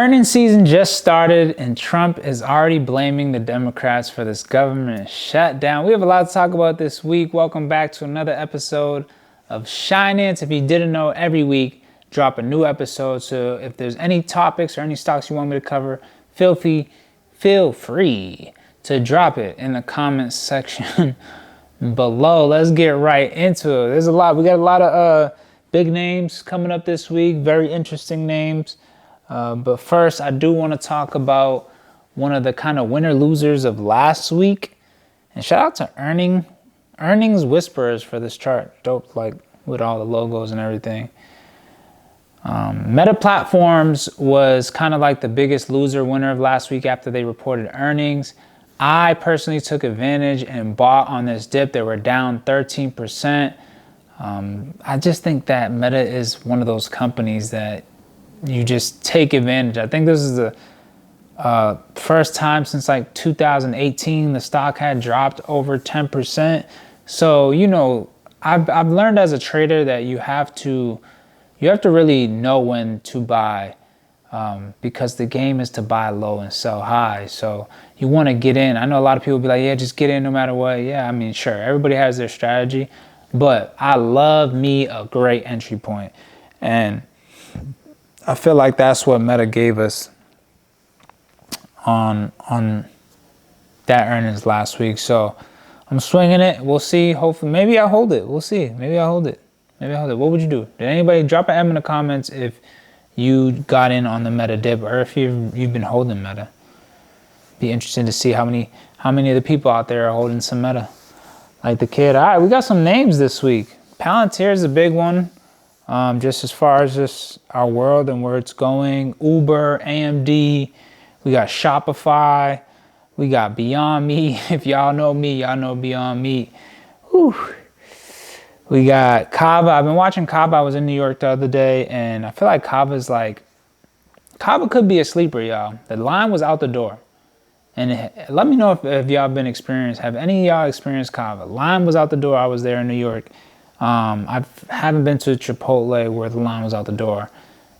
Earnings season just started and Trump is already blaming the Democrats for this government shutdown. We have a lot to talk about this week. Welcome back to another episode of SHINANCE. If you didn't know, every week drop a new episode. So if there's any topics or any stocks you want me to cover, feel free to drop it in the comments section below. Let's get right into it. There's a lot. We got a lot of big names coming up this week. Very interesting names. But first, I do want to talk about one of the kind of winner-losers of last week. And shout out to earnings whisperers for this chart. Dope, like with all the logos and everything. Meta Platforms was kind of like the biggest loser winner of last week after they reported earnings. I personally took advantage and bought on this dip. They were down 13%. I just think that Meta is one of those companies that you just take advantage. I think this is the first time since like 2018 the stock had dropped over 10%. So, you know, I've learned as a trader that you have to really know when to buy, because the game is to buy low and sell high. So you want to get in. I know a lot of people be like, yeah, just get in no matter what. Yeah, I mean, sure, everybody has their strategy, but I love me a great entry point. And I feel like that's what Meta gave us on that earnings last week. So I'm swinging it. We'll see. Hopefully, maybe I hold it. We'll see. Maybe I hold it. What would you do? Did anybody drop an M in the comments if you got in on the Meta dip, or if you've been holding Meta? Be interesting to see how many of the people out there are holding some Meta. Like the kid. All right, we got some names this week. Palantir is a big one. Just as far as just our world and where it's going. Uber, AMD, we got Shopify, we got Beyond Meat. If y'all know me, y'all know Beyond Meat. Whew. We got CAVA. I've been watching CAVA. I was in New York the other day, and I feel like CAVA could be a sleeper, y'all. The line was out the door. And let me know if y'all been experienced. Have any of y'all experienced CAVA? Line was out the door. I was there in New York. I haven't been to Chipotle where the line was out the door.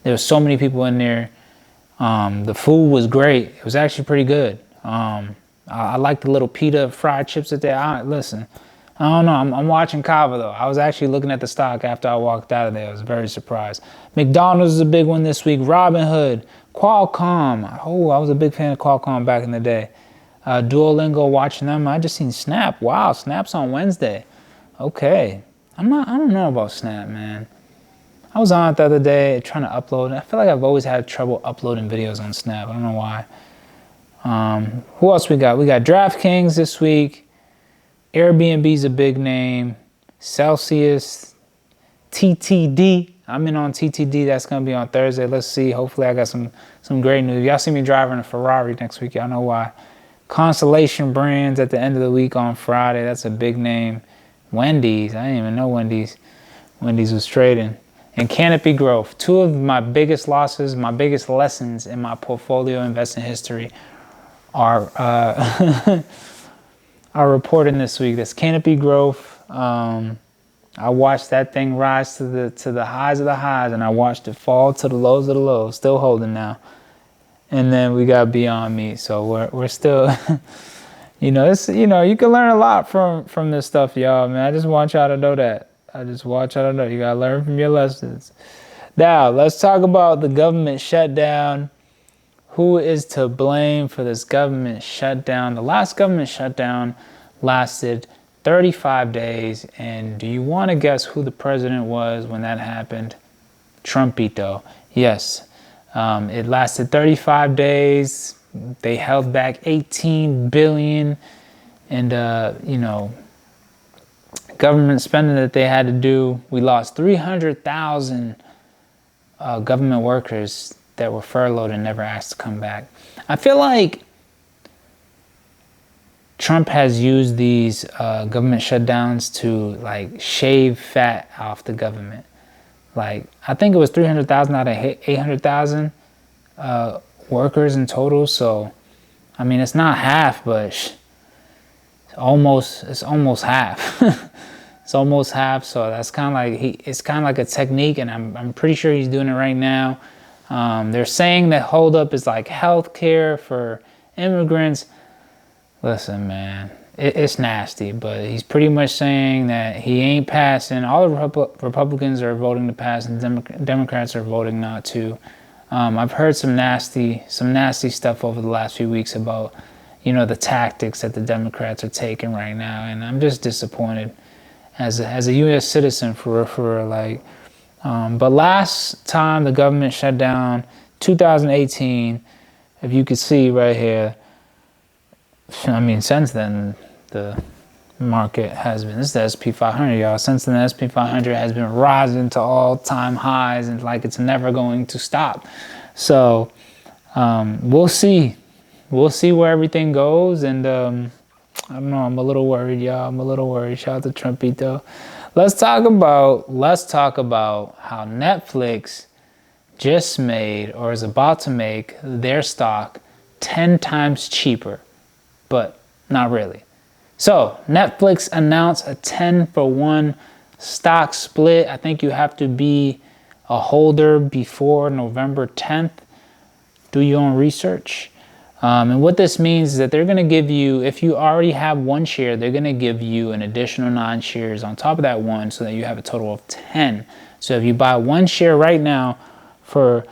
There were so many people in there. The food was great. It was actually pretty good. I like the little pita fried chips that they. Listen, I don't know. I'm watching CAVA though. I was actually looking at the stock after I walked out of there. I was very surprised. McDonald's is a big one this week. Robinhood, Qualcomm. Oh, I was a big fan of Qualcomm back in the day. Duolingo, watching them. I just seen Snap. Wow, Snap's on Wednesday. Okay. I don't know about Snap, man. I was on it the other day trying to upload. I feel like I've always had trouble uploading videos on Snap. I don't know why. Who else we got? We got DraftKings this week. Airbnb's a big name. Celsius. TTD. I'm in on TTD. That's going to be on Thursday. Let's see. Hopefully I got some great news. Y'all see me driving a Ferrari next week. Y'all know why. Constellation Brands at the end of the week on Friday. That's a big name. Wendy's. I didn't even know Wendy's was trading. And Canopy Growth. Two of my biggest losses, my biggest lessons in my portfolio investing history are are reporting this week. That's Canopy Growth. I watched that thing rise to the highs of the highs, and I watched it fall to the lows of the lows. Still holding now. And then we got Beyond Meat. So we're still. You know, you can learn a lot from this stuff, y'all, man. I just want y'all to know that. You gotta learn from your lessons. Now, let's talk about the government shutdown. Who is to blame for this government shutdown? The last government shutdown lasted 35 days. And do you want to guess who the president was when that happened? Trumpito. Yes. It lasted 35 days. They held back $18 billion and, government spending that they had to do. We lost 300,000 government workers that were furloughed and never asked to come back. I feel like Trump has used these government shutdowns to like shave fat off the government. Like, I think it was 300,000 out of 800,000 workers in total. So, I mean, it's not half, but it's almost half. It's almost half. So that's kind of like it's kind of like a technique, and I'm pretty sure he's doing it right now. They're saying that holdup is like healthcare for immigrants. Listen, man, it's nasty, but he's pretty much saying that he ain't passing. All the Republicans are voting to pass, and Democrats are voting not to. I've heard some nasty stuff over the last few weeks about, the tactics that the Democrats are taking right now, and I'm just disappointed as a U.S. citizen for like. But last time the government shut down, 2018, if you could see right here. I mean, since then, the market has been, this is the SP 500, y'all. Since then, the SP 500 has been rising to all-time highs, and like it's never going to stop. So we'll see. We'll see where everything goes. And I don't know, I'm a little worried, y'all. I'm a little worried. Shout out to Trumpito. Let's talk about how Netflix just made, or is about to make, their stock 10 times cheaper. But not really. So Netflix announced a 10-for-1 stock split. I think you have to be a holder before November 10th. Do your own research. And what this means is that they're going to give you, if you already have 1 share, they're going to give you an additional 9 shares on top of that 1, so that you have a total of 10. So if you buy 1 share right now for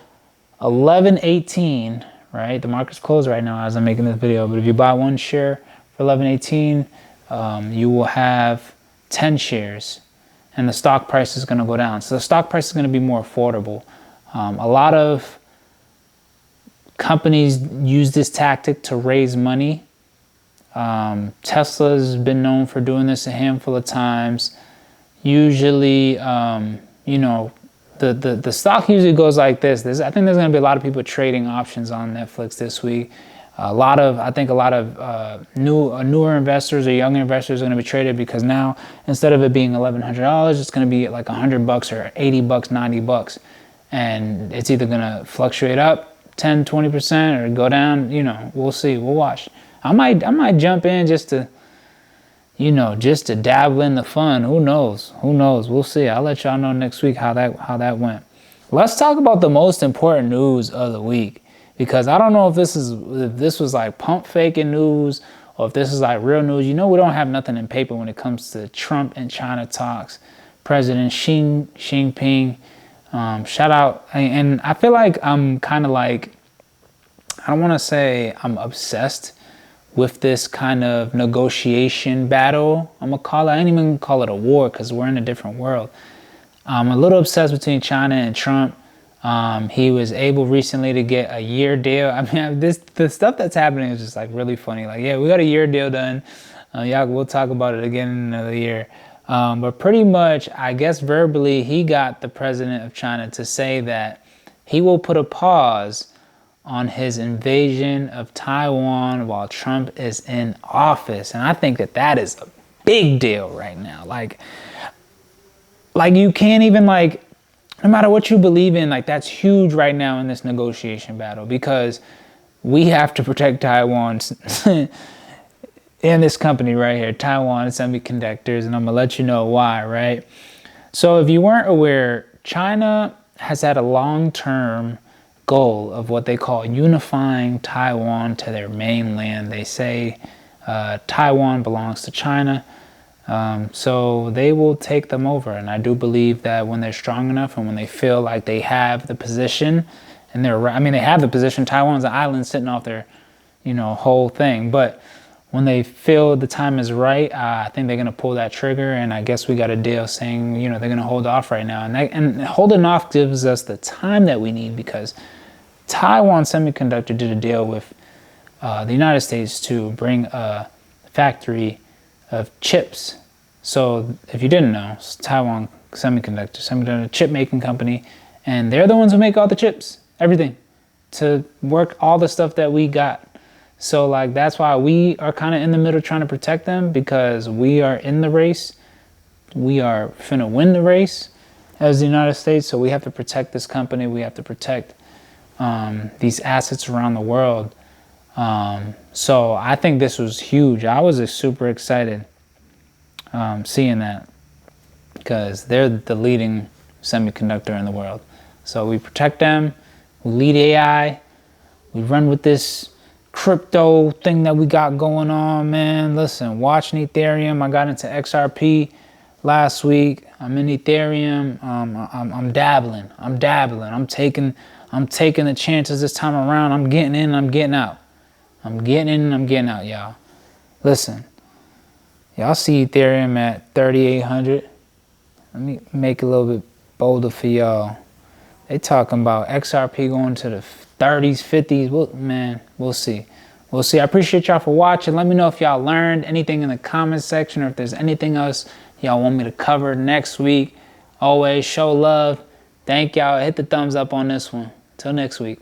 $11.18, right? The market's closed right now as I'm making this video, but if you buy 1 share for $11.18, you will have 10 shares, and the stock price is going to go down. So the stock price is going to be more affordable. A lot of companies use this tactic to raise money. Tesla's been known for doing this a handful of times. Usually, the stock usually goes like this. I think there's going to be a lot of people trading options on Netflix this week. I think a lot of newer investors or younger investors are going to be traded, because now instead of it being $1,100, it's going to be like $100 or $80, $90, and it's either going to fluctuate up 10, 20% or go down. We'll see. We'll watch. I might jump in just to dabble in the fun. Who knows? We'll see. I'll let y'all know next week how that went. Let's talk about the most important news of the week, because I don't know if this was like pump faking news, or if this is like real news. We don't have nothing in paper when it comes to Trump and China talks. President Xi Jinping, shout out. And I feel like I'm kind of like, I don't want to say I'm obsessed with this kind of negotiation battle, I'm gonna call it. I ain't even call it a war, because we're in a different world. I'm a little obsessed between China and Trump. He was able recently to get a year deal. I mean, the stuff that's happening is just like really funny. Like, yeah, we got a year deal done. We'll talk about it again in another year. But pretty much, I guess verbally, he got the president of China to say that he will put a pause on his invasion of Taiwan while Trump is in office. And I think that is a big deal right now. Like you can't even, like, no matter what you believe in, like, that's huge right now in this negotiation battle, because we have to protect Taiwan and this company right here, Taiwan Semiconductors, and I'm gonna let you know why, right? So if you weren't aware, China has had a long-term goal of what they call unifying Taiwan to their mainland. They say Taiwan belongs to China, so they will take them over. And I do believe that when they're strong enough and when they feel like they have the position, and they have the position. Taiwan's an island sitting off their, whole thing. But when they feel the time is right, I think they're going to pull that trigger. And I guess we got a deal saying, they're going to hold off right now. And holding off gives us the time that we need, because Taiwan Semiconductor did a deal with the United States to bring a factory of chips. So if you didn't know, it's Taiwan Semiconductor chip making company, and they're the ones who make all the chips, everything, to work all the stuff that we got. So like, that's why we are kind of in the middle trying to protect them, because we are in the race. We are finna win the race as the United States. So we have to protect this company. We have to protect these assets around the world. So I think this was huge. I was super excited seeing that, because they're the leading semiconductor in the world. So we protect them, We lead AI. We run with this crypto thing that we got going on, man. Listen, watching Ethereum. I got into XRP last week. I'm in Ethereum. I'm dabbling. I'm taking the chances this time around. I'm getting in. I'm getting out. I'm getting in. I'm getting out, y'all. Listen, y'all see Ethereum at 3,800. Let me make it a little bit bolder for y'all. They talking about XRP going to the 30s, 50s. Well, man, we'll see. We'll see. I appreciate y'all for watching. Let me know if y'all learned anything in the comment section or if there's anything else y'all want me to cover next week. Always show love. Thank y'all. Hit the thumbs up on this one. Till next week.